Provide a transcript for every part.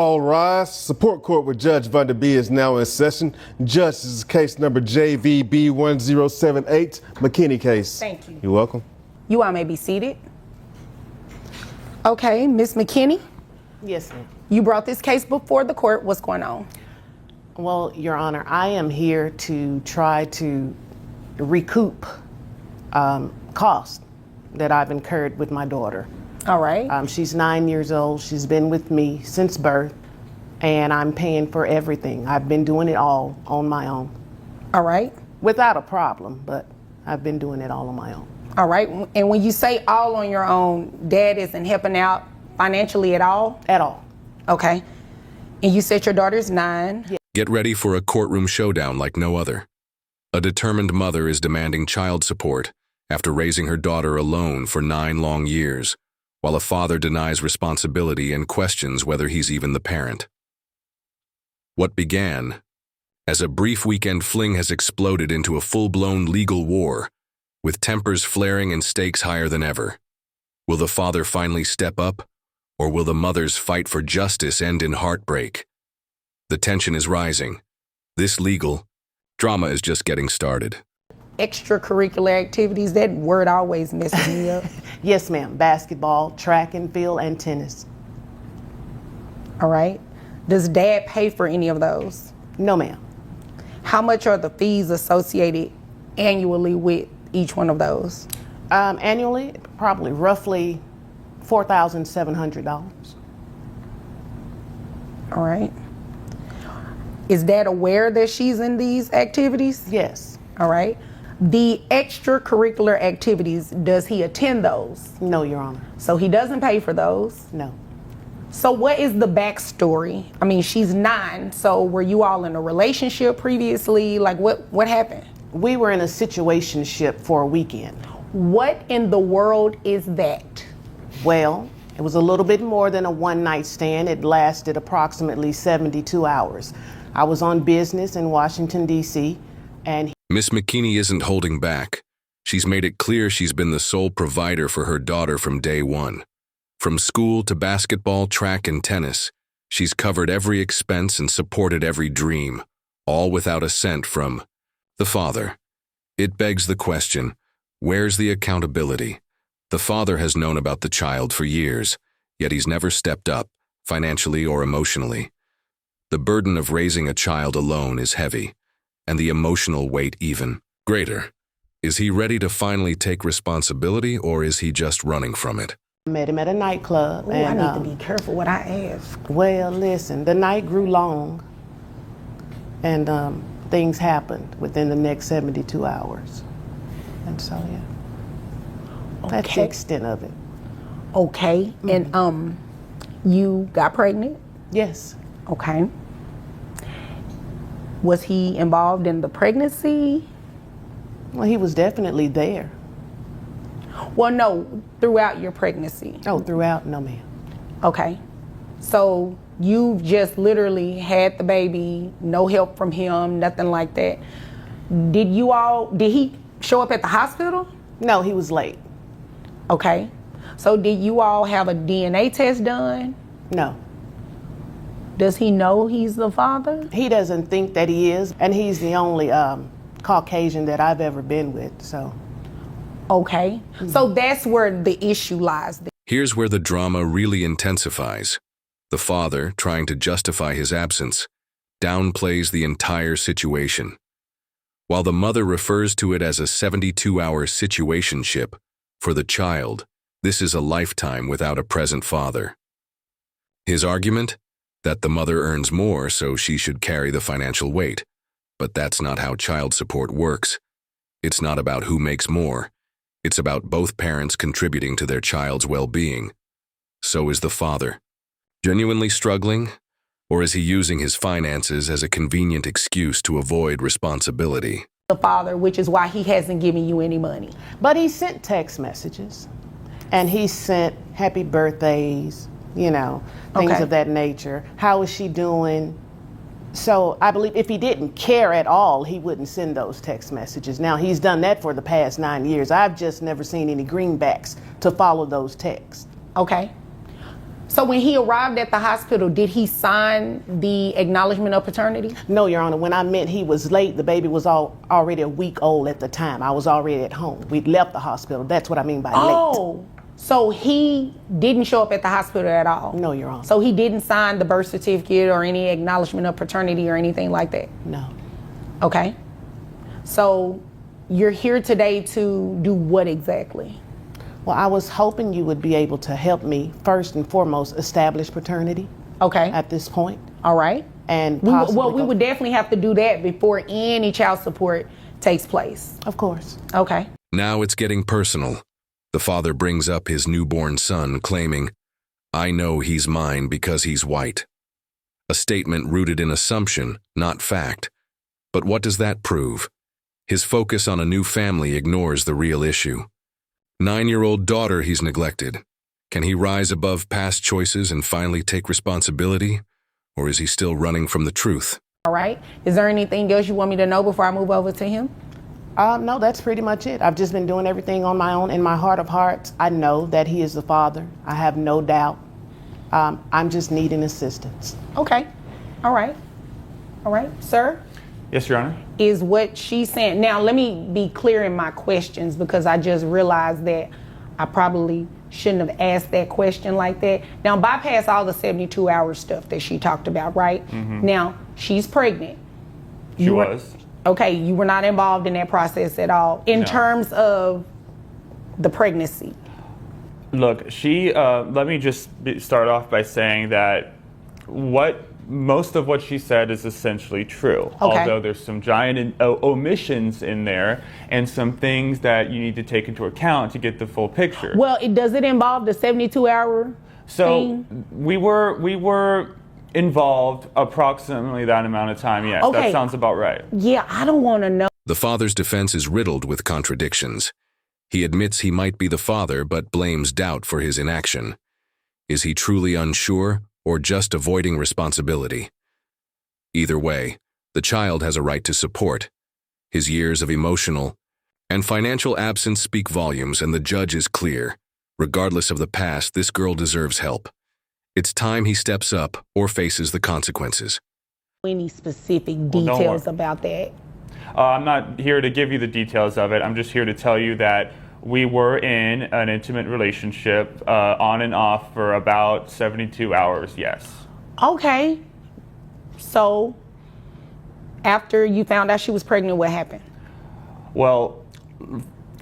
All rise. Support court with Judge Vanderby is now in session. Judge, this is case number JVB1078, McKinney case. Thank you. You're welcome. You all may be seated. Okay, Ms. McKinney, Yes, ma'am. you brought this case before the court. What's going on? Well, Your Honor, I am here to try to recoup costs that I've incurred with my daughter. All right. She's 9 years old. She's been with me since birth, and I'm paying for everything. I've been doing it all on my own. All right. Without a problem, but I've been doing it all on my own. All right. And when you say all on your own, Dad isn't helping out financially at all? At all. Okay. And you said your daughter's 9. Yeah. Get ready for a courtroom showdown like no other. A determined mother is demanding child support after raising her daughter alone for 9 long years, while a father denies responsibility and questions whether he's even the parent. What began as a brief weekend fling has exploded into a full-blown legal war, with tempers flaring and stakes higher than ever. Will the father finally step up, or will the mother's fight for justice end in heartbreak? The tension is rising. This legal drama is just getting started. Extracurricular activities, that word always messes me up. Yes, ma'am. Basketball, track and field, and tennis. All right. Does Dad pay for any of those? No, ma'am. How much are the fees associated annually with each one of those? Annually, probably roughly $4,700. All right. Is Dad aware that she's in these activities? Yes. All right. The extracurricular activities, does he attend those? No, Your Honor. So he doesn't pay for those? No. So what is the backstory? I mean, she's 9, so were you all in a relationship previously? Like what happened? We were in a situationship for a weekend. What in the world is that? Well, it was a little bit more than a one-night stand. It lasted approximately 72 hours. I was on business in Washington, D.C., and Miss McKinney isn't holding back. She's made it clear she's been the sole provider for her daughter from day one. From school to basketball, track, and tennis, she's covered every expense and supported every dream, all without a cent from the father. It begs the question, where's the accountability? The father has known about the child for years, yet he's never stepped up, financially or emotionally. The burden of raising a child alone is heavy, and the emotional weight even greater. Is he ready to finally take responsibility, or is he just running from it? I met him at a nightclub. Ooh, and I need to be careful what I ask. Well, listen, the night grew long, and things happened within the next 72 hours. And so, yeah, that's the Okay. extent of it. Okay. And you got pregnant? Yes. Okay. Was he involved in the pregnancy? Well, he was definitely there. Well, no, throughout your pregnancy. Oh, throughout? No, ma'am. Okay. So you've just literally had the baby, no help from him, nothing like that. Did he show up at the hospital? No, he was late. Okay. So did you all have a DNA test done? No. Does he know he's the father? He doesn't think that he is, and he's the only Caucasian that I've ever been with, so. Okay. So that's where the issue lies. Here's where the drama really intensifies. The father, trying to justify his absence, downplays the entire situation. While the mother refers to it as a 72-hour situationship, for the child, this is a lifetime without a present father. His argument? That the mother earns more, so she should carry the financial weight. But that's not how child support works. It's not about who makes more. It's about both parents contributing to their child's well-being. So is the father. Genuinely struggling? Or is he using his finances as a convenient excuse to avoid responsibility? The father, which is why he hasn't given you any money. But he sent text messages, and he sent happy birthdays, you know, things Okay. of that nature. How is she doing? So I believe if he didn't care at all, he wouldn't send those text messages. Now, he's done that for the past 9 years. I've just never seen any greenbacks to follow those texts. Okay. So when he arrived at the hospital, did he sign the acknowledgement of paternity? No, Your Honor. When I meant he was late, the baby was already a week old at the time. I was already at home. We'd left the hospital. That's what I mean by late. Oh, so he didn't show up at the hospital at all? No, Your Honor. So he didn't sign the birth certificate or any acknowledgement of paternity or anything like that? No. Okay. So you're here today to do what exactly? Well, I was hoping you would be able to help me, first and foremost, establish paternity. Okay. At this point. All right. And we would definitely have to do that before any child support takes place. Of course. Okay. Now it's getting personal. The father brings up his newborn son, claiming, "I know he's mine because he's white." A statement rooted in assumption, not fact. But what does that prove? His focus on a new family ignores the real issue. 9-year-old daughter he's neglected. Can he rise above past choices and finally take responsibility? Or is he still running from the truth? All right. Is there anything else you want me to know before I move over to him? No, that's pretty much it. I've just been doing everything on my own. In my heart of hearts, I know that he is the father. I have no doubt. I'm just needing assistance. Okay. All right. All right. Sir? Yes, Your Honor. Is what she's saying. Now, let me be clear in my questions because I just realized that I probably shouldn't have asked that question like that. Now, bypass all the 72-hour stuff that she talked about, right? Mm-hmm. Now, she's pregnant. She was. Okay, you were not involved in that process at all in No. terms of the pregnancy. Look, let me just start off by saying that most of what she said is essentially true. Okay. Although there's some giant omissions in there and some things that you need to take into account to get the full picture. Well, does it involve the 72-hour thing? we were involved approximately that amount of time, yes. Okay. That sounds about right. Yeah, I don't want to know. The father's defense is riddled with contradictions. He admits he might be the father, but blames doubt for his inaction. Is he truly unsure, or just avoiding responsibility? Either way, the child has a right to support. His years of emotional and financial absence speak volumes, and the judge is clear. Regardless of the past, this girl deserves help. It's time he steps up or faces the consequences. Any specific don't details worry. about that? I'm not here to give you the details of it. I'm just here to tell you that we were in an intimate relationship on and off for about 72 hours, yes. Okay. So, after you found out she was pregnant, what happened? Well,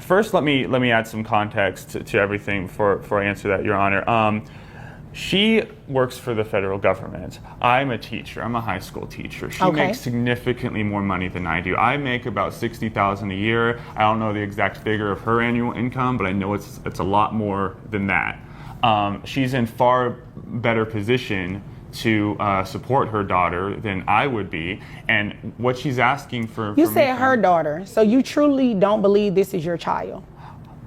first let me add some context to everything before I answer that, Your Honor. She works for the federal government. I'm a teacher. I'm a high school teacher. She Okay. makes significantly more money than I do. I make about $60,000 a year. I don't know the exact figure of her annual income, but I know it's a lot more than that. She's in far better position to support her daughter than I would be, and what she's asking for. You for said me her daughter, so you truly don't believe this is your child?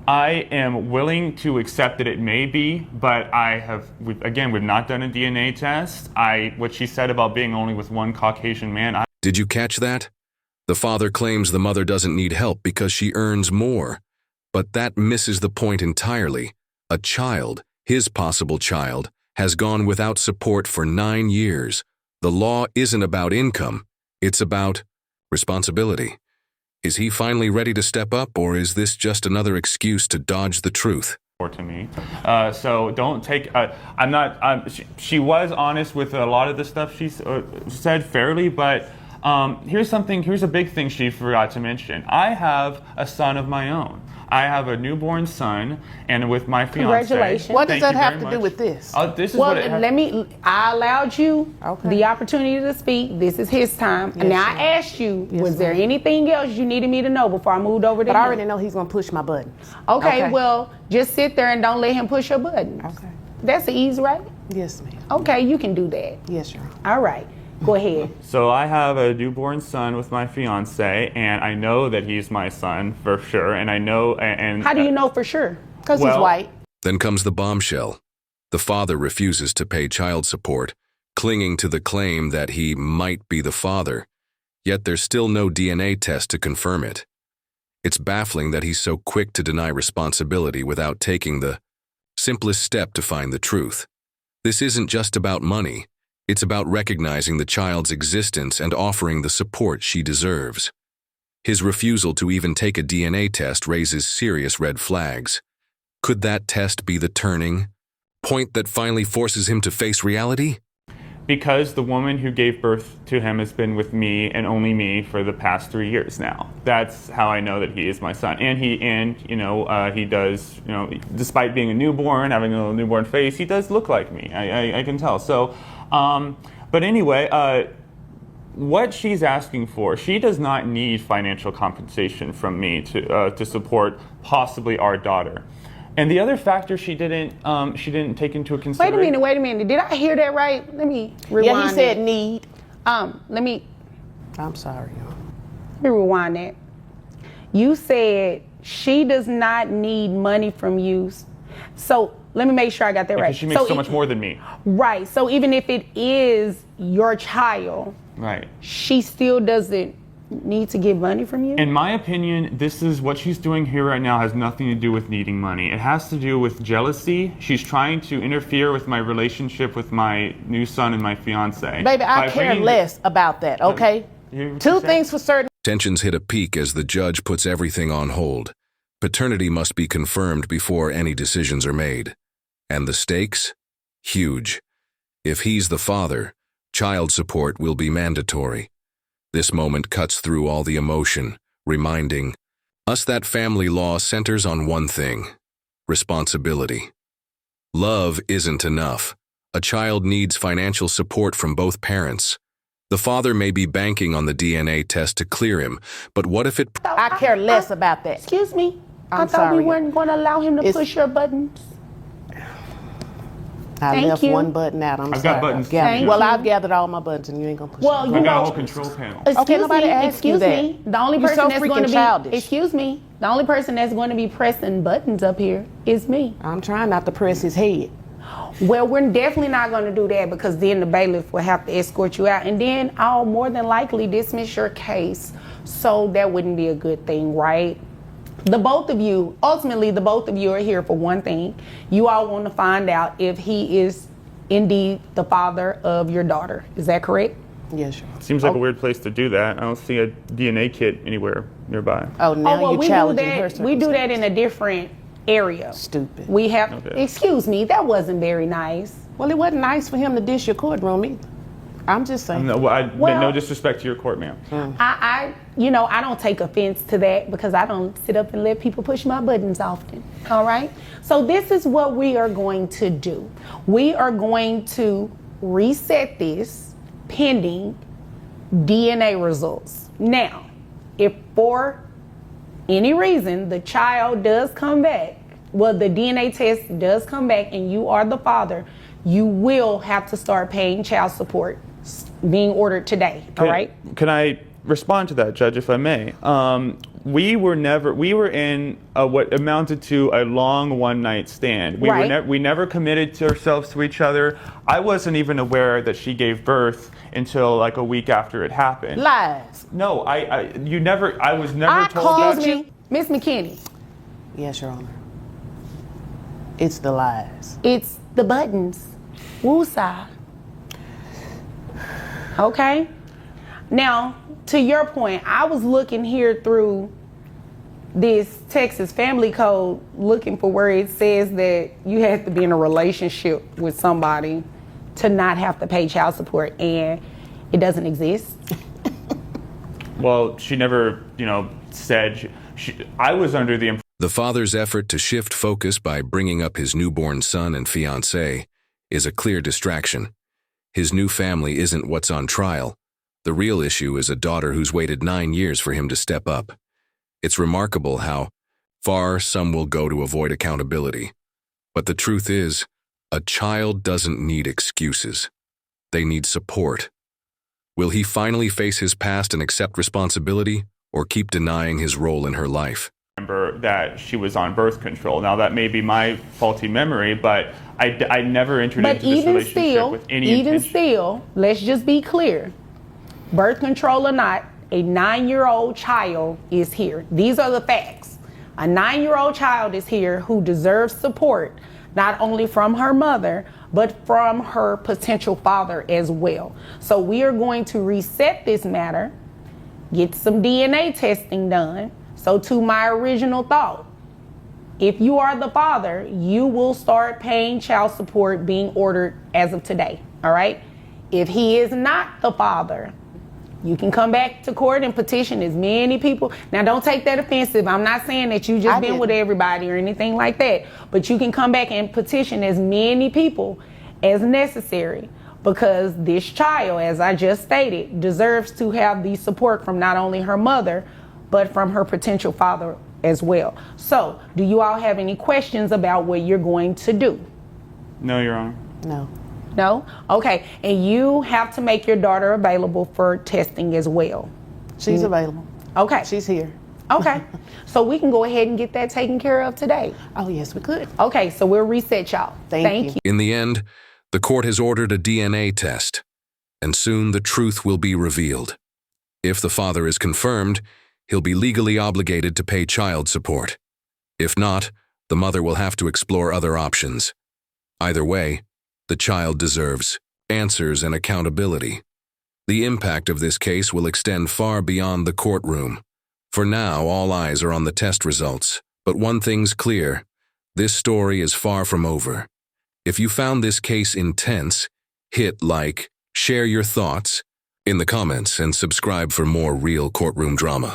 I am willing to accept that it may be, but we've not done a DNA test. What she said about being only with one Caucasian man. Did you catch that? The father claims the mother doesn't need help because she earns more. But that misses the point entirely. A child, his possible child, has gone without support for 9 years. The law isn't about income. It's about responsibility. Is he finally ready to step up, or is this just another excuse to dodge the truth? To me, so don't take. I'm not. She was honest with a lot of the stuff she said fairly, but here's a big thing she forgot to mention. I have a son of my own. I have a newborn son, and with my fiance. Congratulations. What does Thank that you have very to do much. with this? This is Well, what it has. I allowed you Okay. the opportunity to speak. This is his time. Yes, And now ma'am. I asked you, Yes, was there ma'am. anything else you needed me to know before I moved over to But I him? already know he's going to push my buttons. Okay, well, just sit there and don't let him push your buttons. Okay. That's the easy, right? Yes, ma'am. Okay, you can do that. Yes, Your Honor. All right, go ahead. So I have a newborn son with my fiance, and I know that he's my son for sure. And I know, and How do you know for sure? Because he's Well- white. Then comes the bombshell. The father refuses to pay child support, clinging to the claim that he might be the father. Yet there's still no DNA test to confirm it. It's baffling that he's so quick to deny responsibility without taking the simplest step to find the truth. This isn't just about money. It's about recognizing the child's existence and offering the support she deserves. His refusal to even take a DNA test raises serious red flags. Could that test be the turning point that finally forces him to face reality? Because the woman who gave birth to him has been with me and only me for the past 3 years now. That's how I know that he is my son. And he does, despite being a newborn, having a little newborn face, he does look like me. I can tell. So, but anyway, what she's asking for, she does not need financial compensation from me to support possibly our daughter. And the other factor she didn't take into consideration. Wait a minute. Did I hear that right? Let me rewind. Yeah, he said need. I'm sorry, y'all. Let me rewind that. You said she does not need money from you. So let me make sure I got that right. Because she makes so much more than me. Right. So even if it is your child, right, she still doesn't need to get money from you? In my opinion, this is what she's doing here right now has nothing to do with needing money. It has to do with jealousy. She's trying to interfere with my relationship with my new son and my fiance. Baby, I care less about that, okay? Two things for certain. Tensions hit a peak as the judge puts everything on hold. Paternity must be confirmed before any decisions are made. And the stakes? Huge. If he's the father, child support will be mandatory. This moment cuts through all the emotion, reminding us that family law centers on one thing: responsibility. Love isn't enough. A child needs financial support from both parents. The father may be banking on the DNA test to clear him, but what if it... I care less about that. Excuse me. I'm I thought sorry. we weren't going to allow him to push your buttons. I Thank left you. one button out. I've got buttons. Thank Well, you. I've gathered all my buttons, and you ain't gonna push. Well, them. you I got a know, whole control panel. Okay, nobody asked you that. Me. The only You're person so that's going to freaking be childish. excuse me. The only person that's going to be pressing buttons up here is me. I'm trying not to press his head. Well, we're definitely not going to do that, because then the bailiff will have to escort you out, and then I'll more than likely dismiss your case. So that wouldn't be a good thing, right? Ultimately, the both of you are here for one thing. You all want to find out if he is indeed the father of your daughter. Is that correct? Yes, sure. Seems like a weird place to do that. I don't see a DNA kit anywhere nearby. Oh, now you're challenging her. We do that in a different area. Stupid. We have, Okay. excuse me, that wasn't very nice. Well, it wasn't nice for him to dish your courtroom either. I'm just saying. No disrespect to your court, ma'am. I don't take offense to that, because I don't sit up and let people push my buttons often. All right. So this is what we are going to do. We are going to reset this pending DNA results. Now, if for any reason the child does come back, well, the DNA test does come back and you are the father, you will have to start paying child support, being ordered today. All right. Can I respond to that, Judge, if I may? We were in what amounted to a long one-night stand. We never committed ourselves to each other. I wasn't even aware that she gave birth until like a week after it happened. Lies. No, I was never told that. Excuse me, Miss McKinney. Yes, Your Honor. It's the lies. It's the buttons. Woosah. Okay. Now, to your point, I was looking here through this Texas Family Code, looking for where it says that you have to be in a relationship with somebody to not have to pay child support, and it doesn't exist. Well, she never, said. I was under the impression. The father's effort to shift focus by bringing up his newborn son and fiancée is a clear distraction. His new family isn't what's on trial. The real issue is a daughter who's waited 9 years for him to step up. It's remarkable how far some will go to avoid accountability. But the truth is, a child doesn't need excuses. They need support. Will he finally face his past and accept responsibility, or keep denying his role in her life? Remember that she was on birth control. Now that may be my faulty memory, but I never entered into this relationship with any intention. Even still, let's just be clear. Birth control or not, a 9-year-old child is here. These are the facts. A 9-year-old child is here who deserves support, not only from her mother, but from her potential father as well. So we are going to reset this matter, get some DNA testing done. So to my original thought, if you are the father, you will start paying child support being ordered as of today, all right? If he is not the father, you can come back to court and petition as many people. Now, don't take that offensive. I'm not saying that you just been with everybody or anything like that, but you can come back and petition as many people as necessary, because this child, as I just stated, deserves to have the support from not only her mother, but from her potential father as well. So, do you all have any questions about what you're going to do? No, Your Honor. No. No? Okay. And you have to make your daughter available for testing as well. She's available. Okay. She's here. Okay. So we can go ahead and get that taken care of today. Oh, yes, we could. Okay. So we'll reset y'all. Thank you. In the end, the court has ordered a DNA test, and soon the truth will be revealed. If the father is confirmed, he'll be legally obligated to pay child support. If not, the mother will have to explore other options. Either way, the child deserves answers and accountability. The impact of this case will extend far beyond the courtroom. For now, all eyes are on the test results. But one thing's clear: this story is far from over. If you found this case intense, hit like, share your thoughts in the comments, and subscribe for more real courtroom drama.